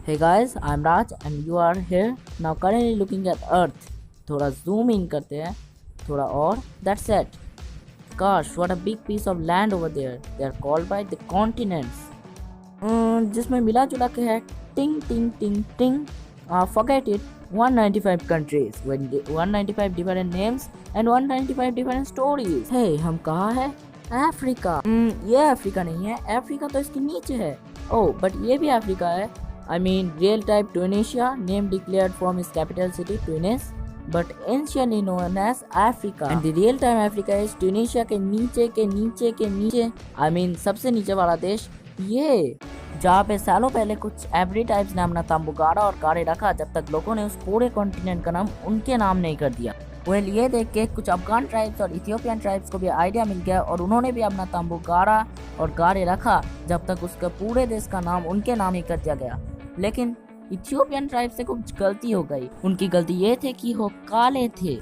Hey guys, I'm Raj and you are here now currently looking at Earth. थोड़ा zoom in करते हैं, थोड़ा और. That's it. Gosh, what a big piece of land over there. They are called by the continents. जिसमें मिला जुला के है ting ting ting ting. Forget it. 195 countries with 195 different names and 195 different stories. Hey, हम कहाँ है? Africa. ये Africa नहीं है. अफ्रीका तो इसके नीचे है. Oh, but ये भी अफ्रीका है. I mean, real type Tunisia, name declared from its capital city Tunis, but anciently known as Africa. And the real time Africa is Tunisia के नीचे के नीचे के नीचे. I mean, सबसे नीचे वाला देश ये, जहाँ पे सालों पहले कुछ एवरी टाइप्स ने अपना तंबू गाड़ा और गाड़े रखा जब तक लोगों ने उस पूरे कॉन्टिनेंट का नाम उनके नाम नहीं कर दिया. वेल, ये देख के कुछ अफगान ट्राइब्स और इथियोपियन ट्राइब्स को भी आइडिया मिल गया और उन्होंने भी अपना तंबू गाड़ा और गाड़े रखा जब तक उसके पूरे देश का नाम उनके नाम ही कर दिया गया. लेकिन इथियोपियन ट्राइब से कुछ गलती हो गई. उनकी गलती ये थी कि वो काले थे.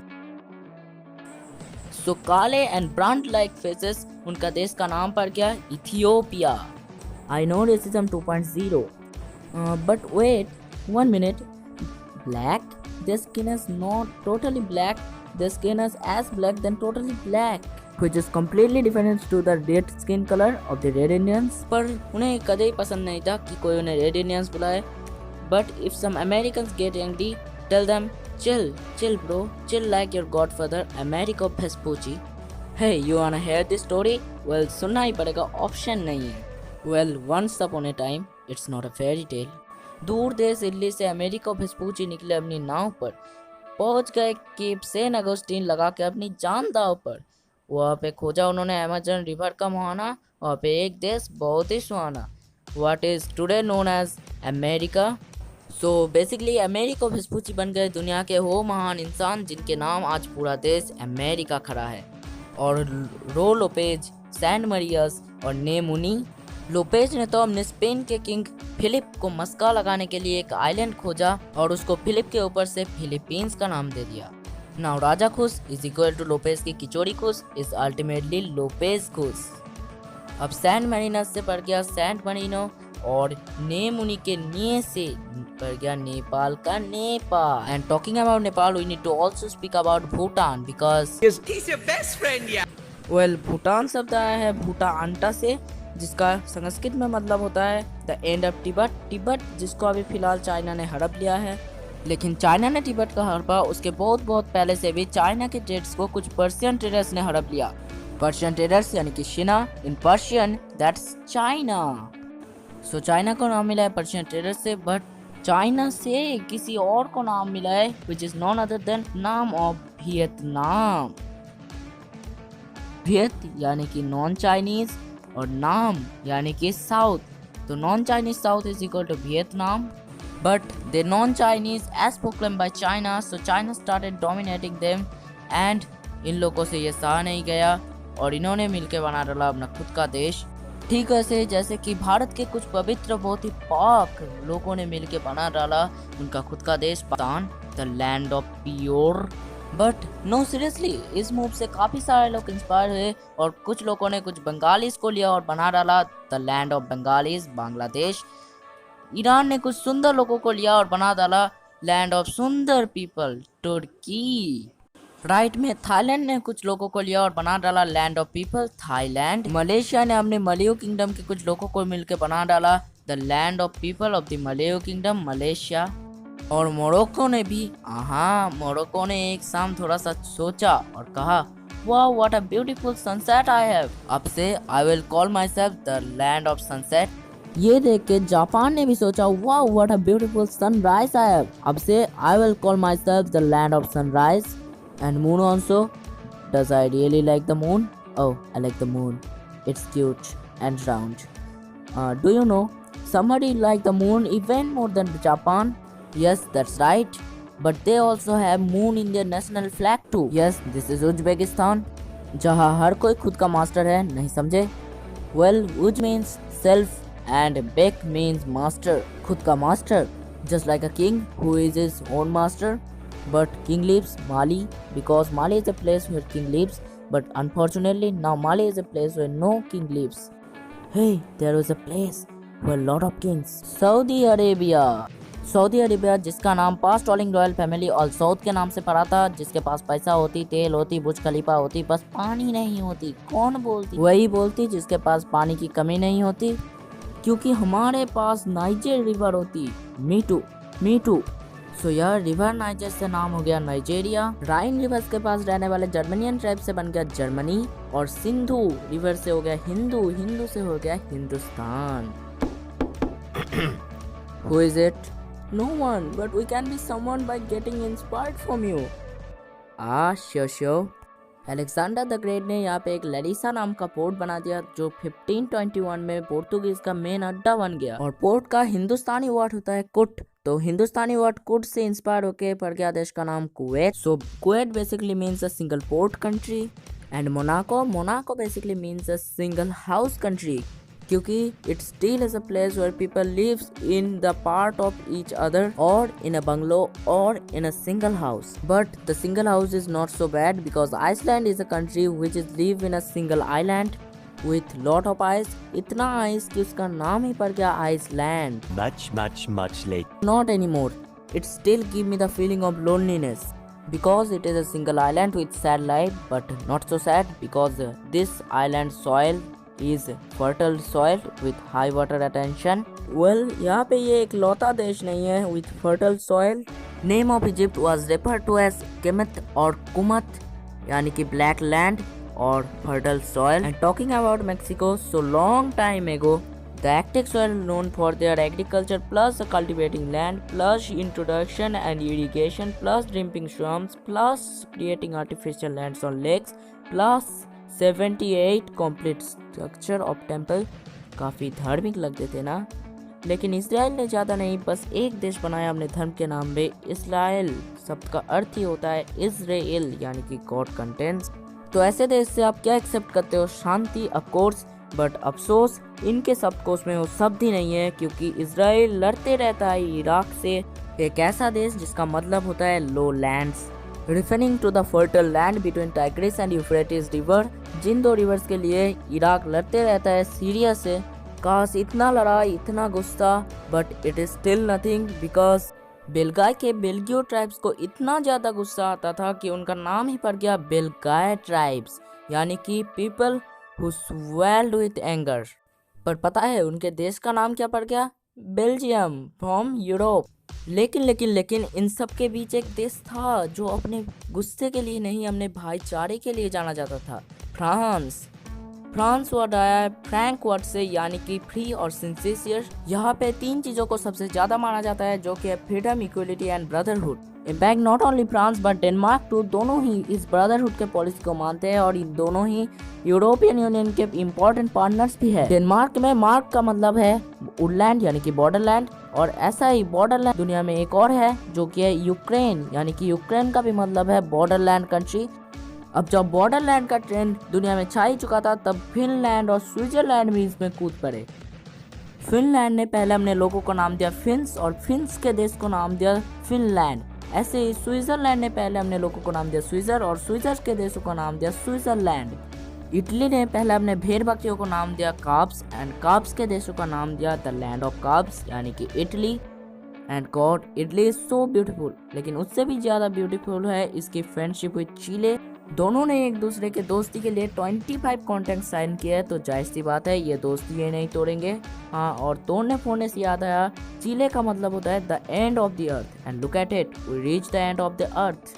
सो काले एंड ब्रांड लाइक फेसेस उनका देश का नाम पड़ गया Ethiopia. I know racism 2.0 but wait 1 minute. Black, their skin is not totally black, their skin is as black than totally black, which is completely different to the red skin color of the red Indians. पर उन्हें कदे ही पसंद नहीं था कि कोई उन्हें red Indians बुलाए. But if some Americans get angry, tell them chill bro, chill like your godfather Americo Vespucci. Hey, you wanna hear this story? Well, सुनना ही पड़ेगा, ऑप्शन नहीं है. Well, once upon a time, it's not a fairy tale. दूर देश Italy से अमेरिको Vespucci निकले अपनी नाव पर. पहुंच गए केप सेंट अगस्टिन लगा के अपनी जान दाव पर. वहाँ पे खोजा उन्होंने अमेजन रिवर का मुहाना. वहाँ पे एक देश बहुत ही सुहाना, what is today known as America. So basically Amerigo Vespucci बन गए दुनिया के वो महान इंसान जिनके नाम आज पूरा देश अमेरिका खड़ा है. और रो लोपेज, सैंड मरियस और नेमुनी. लोपेज ने तो अपने स्पेन के किंग फिलिप को मस्का लगाने के लिए एक आइलैंड खोजा और उसको फिलिप के ऊपर से फिलीपींस का नाम दे दिया. नाउ राजा खुश इज इक्वल टू लोपेज की किचोड़ी खुश इज अल्टीमेटली लोपेज खुश. अब सैंड मरीनस से पड़ गया सैंड मरीनो और नेमुनी के ने से पड़ गया नेपाल का Nepa. And talking about Nepal we need to also speak about Bhutan because He's your best friend, yeah. वेल, भूटान शब्द आया है भूटा अंटा से, जिसका संस्कृत में मतलब होता है the end of Tibet. Tibet जिसको अभी फिलहाल चाइना ने हड़प लिया है. लेकिन चाइना ने तिब्बत का हड़पा उसके बहुत पहले से भी चाइना के ट्रेड्स को कुछ पर्शियन ट्रेडर्स ने हड़प लिया. पर्शियन ट्रेडर्स यानी कि शिना in Persian that's China. So China को नाम मिला है पर्शियन ट्रेडर्स से, बट चाइना से किसी और को नाम मिला है which is none other than नाम ऑफ वियतनाम. वियत यानी कि नॉन चाइनीज और नाम यानी कि साउथ. तो non Chinese south is equal to Vietnam, but they non Chinese as proclaimed by China. So China started dominating them and इन लोगों से ये सहा नहीं गया और इन्होंने मिलकर बना डाला अपना खुद का देश. ठीक ऐसे जैसे कि भारत के कुछ पवित्र बहुत ही पाक लोगों ने मिलकर बना डाला उनका खुद का देश Pakistan, the land of pure. But no seriously, इस मूव से काफ़ी सारे लोग इंस्पायर हुए और कुछ लोगों ने कुछ बंगालीज को लिया और बना डाला the land of Bengalis Bangladesh. Iran ने कुछ सुंदर लोगों को लिया और बना डाला लैंड ऑफ सुंदर पीपल तुर्की. राइट में थाईलैंड ने कुछ लोगों को लिया और बना डाला land of people Thailand. Malaysia ने अपने मलयू किंगडम के कुछ लोगों को मिलकर बना डाला the land of people of the Melayu kingdom Malaysia. और मोरक्को ने भी, मोरक्को ने एक शाम थोड़ा सा सोचा और कहा वाह what a beautiful sunset I have, अब से I will call my self the land of sunset. ये देख के जापान ने भी सोचा वाह what a beautiful sunrise I have, अब से I will call my self the land of sunrise. And moon also, does I really like the moon? Oh, I like the moon, it's cute and round. Do you know somebody like the moon even more than Japan? Yes, that's right. But they also have moon in their national flag too. Yes, this is Uzbekistan, जहाँ हर कोई खुद का master है, नहीं समझे? Well, Uj means self and Bek means master, खुद का master. Just like a king who is his own master. But king lives Mali because Mali is a place where king lives. But unfortunately now Mali is a place where no king lives. Hey, there was a place were lot of kings. Saudi Arabia जिसका नाम past rolling royal family और south के नाम से पड़ा था, जिसके पास पैसा होती, तेल होती, बुर्ज खलीफा होती, बस पानी नहीं होती। कौन बोलती? वही बोलती जिसके पास पानी की कमी नहीं होती, क्योंकि हमारे पास नाइजर रिवर होती। मी टू। सो यार रिवर नाइजर से नाम हो गया नाइजेरिया। राइन रिवर के पास रहने वाले जर्मनियन ट्राइब से बन गया जर्मनी, और सिंधु रिवर से हो गया हिंदू, हिंदू से हो गया Hindustan. Who is it? No one, but we can be someone by getting inspired from you. Sure. Alexander the great ने यहाँ पे एक लरीसा नाम का पोर्ट बना दिया, जो 1521 में पोर्तुगीज का मेन अड्डा बन गया। और पोर्ट का हिंदुस्तानी वर्ड होता है कुट, तो हिंदुस्तानी वर्ड कुट से इंस्पायर होके पड़ गया देश का नाम Kuwait. So Kuwait basically means a single port country, and Monaco basically means a single house country, क्योंकि it still is a place where people lives in the part of each other or in a bungalow or in a single house. But the single house is not so bad because Iceland is a country which is live in a single island with lot of ice. इतना ice कि उसका नाम ही पड़ गया Iceland. Much late. Not anymore. It still give me the feeling of loneliness because it is a single island with sad life, but not so sad because this island soil is fertile soil with high water retention. Well, यहाँ पे ये एक लौता देश नहीं है with fertile soil. Name of Egypt was referred to as Kemet और Kumat, यानी कि black land और fertile soil. And talking about Mexico, so long time ago, the Aztecs were known for their agriculture plus cultivating land plus introduction and irrigation plus drinking swamps plus creating artificial lands on lakes plus 78 complete structure of temple. काफ़ी धार्मिक लगते थे ना। लेकिन Israel ने ज़्यादा नहीं, बस एक देश बनाया अपने धर्म के नाम पे, इसराइल। शब्द का अर्थ ही होता है इजराइल, यानी कि गॉड कंटेंट्स। तो ऐसे देश से आप क्या एक्सेप्ट करते हो? शांति, ऑफ कोर्स, बट अफसोस इनके शब्दकोश में वो शब्द ही नहीं है, क्योंकि इसराइल लड़ते रहता है इराक से, एक ऐसा देश जिसका मतलब होता है लो lands, referring to the fertile land between Tigris and Euphrates river. जिन दो रिवर्स के लिए इराक लड़ते रहता है सीरिया से। काश इतना लड़ाई, इतना गुस्सा, but it is still nothing because Belgae के बेल्गियो ट्राइब्स को इतना ज़्यादा गुस्सा आता था कि उनका नाम ही पड़ गया बेलगाय ट्राइब्स, यानी कि people who swelled with anger. पर पता है उनके देश का नाम क्या पड़ गया? Belgium from Europe. लेकिन इन सब के बीच एक देश था जो अपने गुस्से के लिए नहीं, अपने भाईचारे के लिए जाना जाता था, फ्रांस वर्ड आया है फ्रैंक वर्ड से, यानी कि फ्री और सिंसियर। यहाँ पे तीन चीज़ों को सबसे ज़्यादा माना जाता है, जो कि है freedom, equality and brotherhood. In fact not only France but Denmark too, दोनों ही इस ब्रदरहुड के पॉलिसी को मानते हैं, और इन दोनों ही यूरोपियन यूनियन के इम्पोर्टेंट पार्टनर्स भी है। डेनमार्क में मार्क का मतलब है वुडलैंड, यानी कि बॉर्डरलैंड, और ऐसा ही बॉर्डरलैंड दुनिया में एक और है जो कि है यूक्रेन, यानी कि यूक्रेन का भी मतलब है बॉर्डरलैंड कंट्री। अब जब बॉर्डरलैंड का ट्रेंड दुनिया में छा ही चुका था, तब फिनलैंड और स्विट्जरलैंड भी इसमें कूद पड़े। फिनलैंड ने पहले अपने लोगों को नाम दिया फिन्स, और फिन्स के देश को नाम दिया फिनलैंड। ऐसे ही स्विट्जरलैंड ने पहले अपने लोगों को नाम दिया स्विट्जर, और स्विट्जर के देशों को नाम दिया स्विट्जरलैंड। इटली ने पहले अपने भेड़ बकरियों को नाम दिया काब्स, एंड काब्स के देशों का नाम दिया द लैंड ऑफ काब्स, यानी कि Italy. And God, Italy is so beautiful, लेकिन उससे भी ज़्यादा ब्यूटीफुल है इसकी फ्रेंडशिप विद चिले। दोनों ने एक दूसरे के दोस्ती के लिए 25 कॉन्ट्रैक्ट साइन किया है, तो जाहिर सी बात है ये दोस्ती ये नहीं तोड़ेंगे। हाँ, और तोड़ने फोड़ने से याद आया, चिले का मतलब होता है the end of the earth, and look at it, we reach the end of the earth.